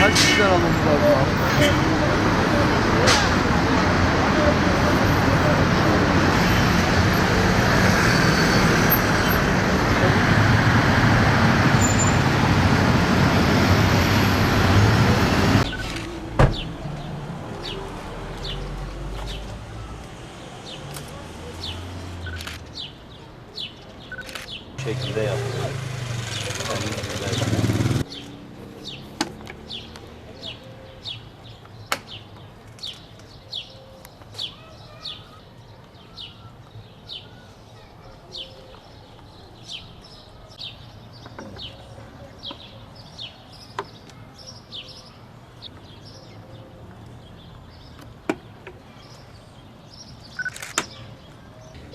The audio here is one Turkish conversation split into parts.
Kaç kişiden almamız lazım abi? Bu şekilde yapıyoruz.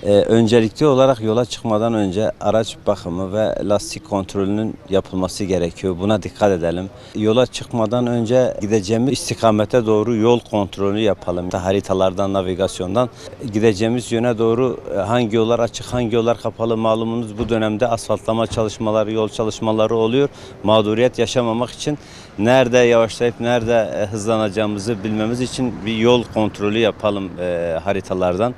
Öncelikli olarak yola çıkmadan önce araç bakımı ve lastik kontrolünün yapılması gerekiyor. Buna dikkat edelim. Yola çıkmadan önce gideceğimiz istikamete doğru yol kontrolü yapalım. Haritalardan, navigasyondan gideceğimiz yöne doğru hangi yollar açık, hangi yollar kapalı, malumunuz bu dönemde asfaltlama çalışmaları, yol çalışmaları oluyor. Mağduriyet yaşamamak için nerede yavaşlayıp nerede hızlanacağımızı bilmemiz için bir yol kontrolü yapalım haritalardan.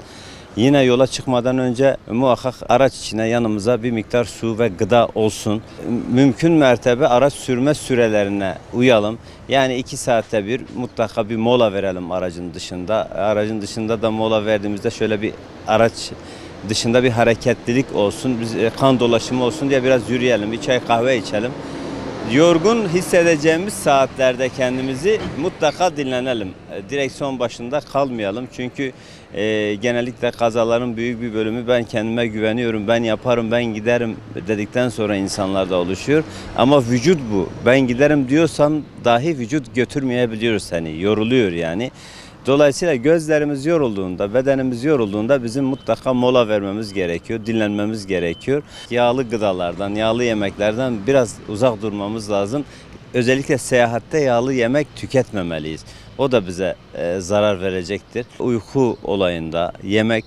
Yine yola çıkmadan önce muhakkak araç içine yanımıza bir miktar su ve gıda olsun. Mümkün mertebe araç sürme sürelerine uyalım. Yani 2 saatte bir mutlaka bir mola verelim aracın dışında. Aracın dışında da mola verdiğimizde şöyle bir araç dışında bir hareketlilik olsun, kan dolaşımı olsun diye biraz yürüyelim, bir çay kahve içelim. Yorgun hissedeceğimiz saatlerde kendimizi mutlaka dinlenelim. Direksiyon başında kalmayalım. Çünkü genellikle kazaların büyük bir bölümü ben kendime güveniyorum, ben yaparım, ben giderim dedikten sonra insanlarda oluşuyor. Ama vücut bu. Ben giderim diyorsan dahi vücut götürmeyebiliyor seni. Yoruluyor yani. Dolayısıyla gözlerimiz yorulduğunda, bedenimiz yorulduğunda bizim mutlaka mola vermemiz gerekiyor, dinlenmemiz gerekiyor. Yağlı gıdalardan, yağlı yemeklerden biraz uzak durmamız lazım. Özellikle seyahatte yağlı yemek tüketmemeliyiz. O da bize zarar verecektir. Uyku olayında, yemek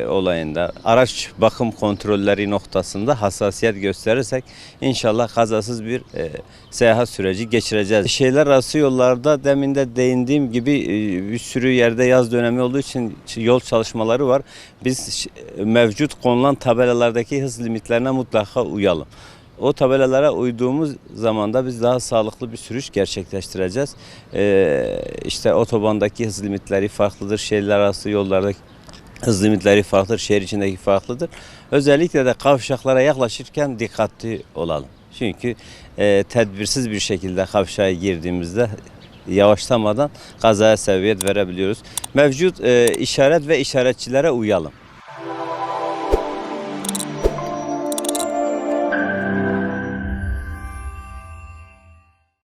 olayında, araç bakım kontrolleri noktasında hassasiyet gösterirsek inşallah kazasız bir seyahat süreci geçireceğiz. Şehirler arası yollarda demin de değindiğim gibi bir sürü yerde yaz dönemi olduğu için yol çalışmaları var. Biz mevcut konulan tabelalardaki hız limitlerine mutlaka uyalım. O tabelalara uyduğumuz zaman da biz daha sağlıklı bir sürüş gerçekleştireceğiz. İşte otobandaki hız limitleri farklıdır, şehirler arası yollardaki hız limitleri farklıdır, şehir içindeki farklıdır. Özellikle de kavşaklara yaklaşırken dikkatli olalım. Çünkü tedbirsiz bir şekilde kavşağa girdiğimizde yavaşlamadan kazaya sebebiyet verebiliyoruz. Mevcut işaret ve işaretçilere uyalım.